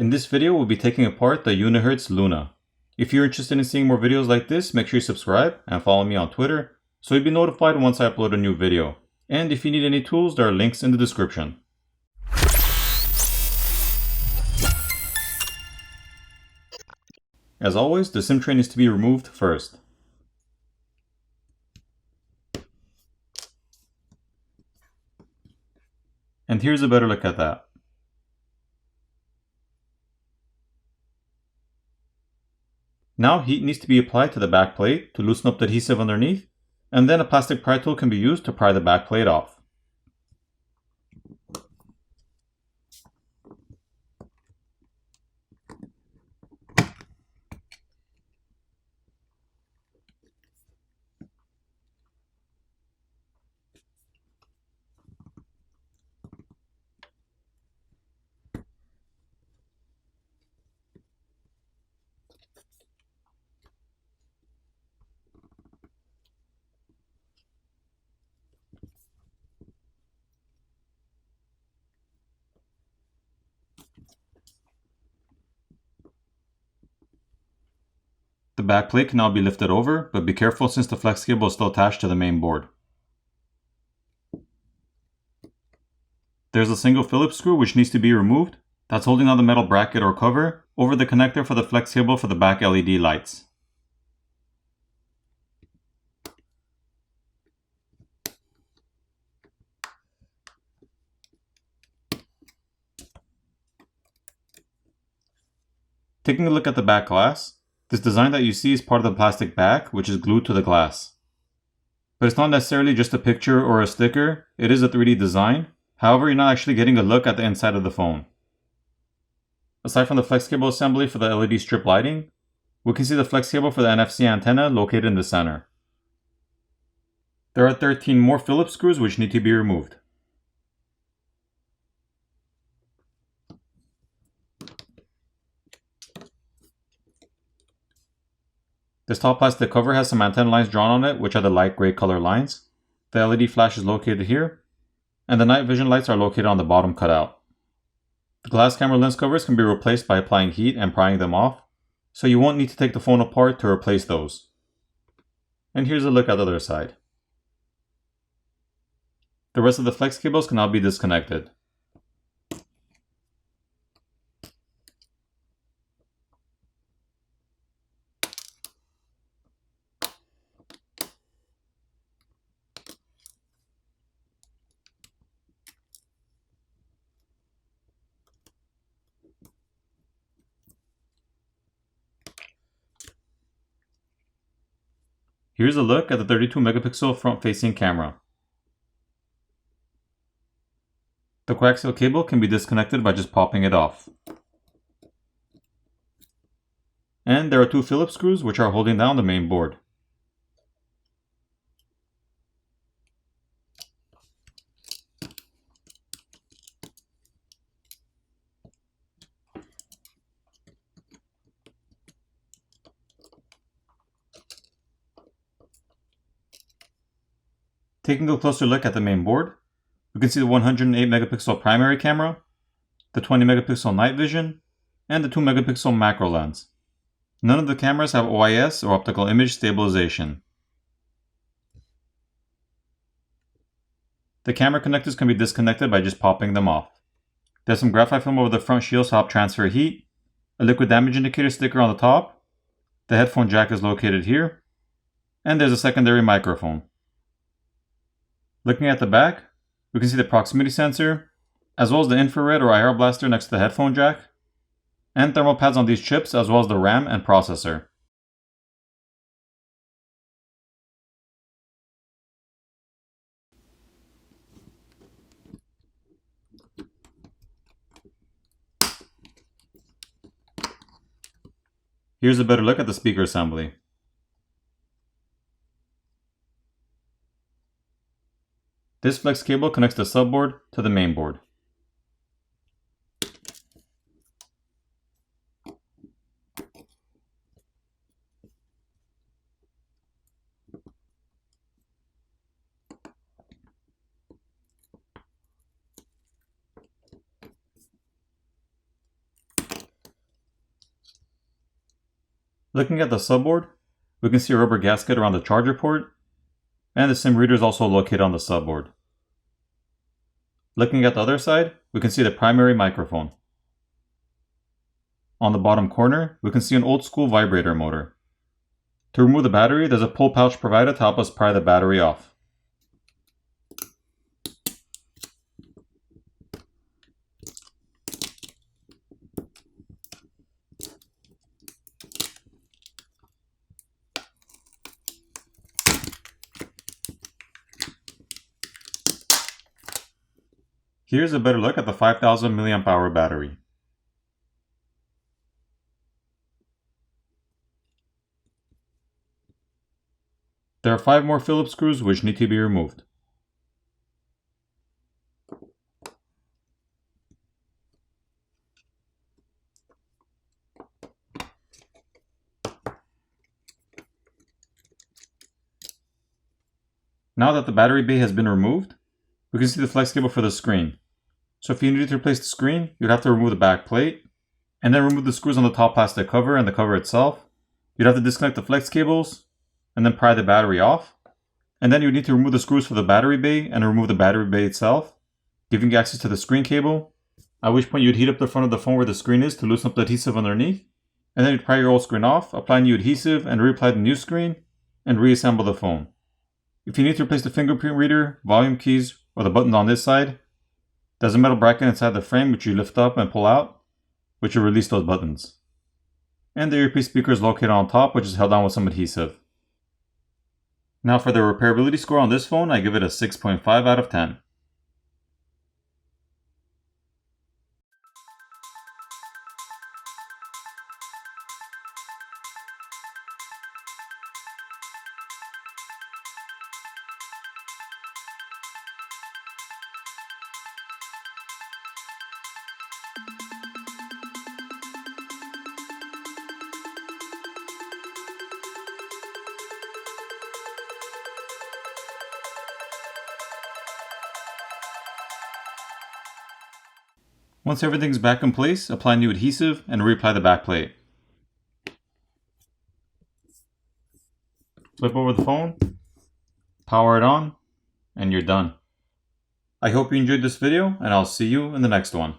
In this video, we'll be taking apart the Unihertz Luna. If you're interested in seeing more videos like this, make sure you subscribe and follow me on Twitter so you'll be notified once I upload a new video. And if you need any tools, there are links in the description. As always, the SIM tray needs to be removed first. And here's a better look at that. Now heat needs to be applied to the back plate to loosen up the adhesive underneath, and then a plastic pry tool can be used to pry the back plate off. The back plate can now be lifted over, but be careful since the flex cable is still attached to the main board. There's a single Phillips screw which needs to be removed. That's holding on the metal bracket or cover over the connector for the flex cable for the back LED lights. Taking a look at the back glass, this design that you see is part of the plastic back, which is glued to the glass. But it's not necessarily just a picture or a sticker, it is a 3D design. However, you're not actually getting a look at the inside of the phone. Aside from the flex cable assembly for the LED strip lighting, we can see the flex cable for the NFC antenna located in the center. There are 13 more Phillips screws which need to be removed. This top plastic cover has some antenna lines drawn on it, which are the light gray color lines. The LED flash is located here, and the night vision lights are located on the bottom cutout. The glass camera lens covers can be replaced by applying heat and prying them off, so you won't need to take the phone apart to replace those. And here's a look at the other side. The rest of the flex cables can now be disconnected. Here's a look at the 32 megapixel front-facing camera. The coaxial cable can be disconnected by just popping it off. And there are 2 Phillips screws which are holding down the main board. Taking a closer look at the main board, we can see the 108 megapixel primary camera, the 20 megapixel night vision, and the 2 megapixel macro lens. None of the cameras have OIS or optical image stabilization. The camera connectors can be disconnected by just popping them off. There's some graphite film over the front shields to help transfer heat, a liquid damage indicator sticker on the top, the headphone jack is located here, and there's a secondary microphone. Looking at the back, we can see the proximity sensor, as well as the infrared or IR blaster next to the headphone jack, and thermal pads on these chips, as well as the RAM and processor. Here's a better look at the speaker assembly. This flex cable connects the subboard to the main board. Looking at the subboard, we can see a rubber gasket around the charger port, and the SIM reader is also located on the subboard. Looking at the other side, we can see the primary microphone. On the bottom corner, we can see an old school vibrator motor. To remove the battery, there's a pull pouch provided to help us pry the battery off. Here's a better look at the 5000 mAh battery. There are 5 more Phillips screws which need to be removed. Now that the battery bay has been removed, we can see the flex cable for the screen. So if you needed to replace the screen, you'd have to remove the back plate, and then remove the screws on the top plastic cover and the cover itself. You'd have to disconnect the flex cables, and then pry the battery off. And then you'd need to remove the screws for the battery bay and remove the battery bay itself, giving you access to the screen cable, at which point you'd heat up the front of the phone where the screen is to loosen up the adhesive underneath, and then you'd pry your old screen off, apply new adhesive, and reapply the new screen, and reassemble the phone. If you need to replace the fingerprint reader, volume keys, or the buttons on this side, there's a metal bracket inside the frame which you lift up and pull out, which will release those buttons. And the earpiece speaker is located on top, which is held on with some adhesive. Now for the repairability score on this phone, I give it a 6.5 out of 10. Once everything's back in place, apply new adhesive and reapply the back plate. Flip over the phone, power it on, and you're done. I hope you enjoyed this video, and I'll see you in the next one.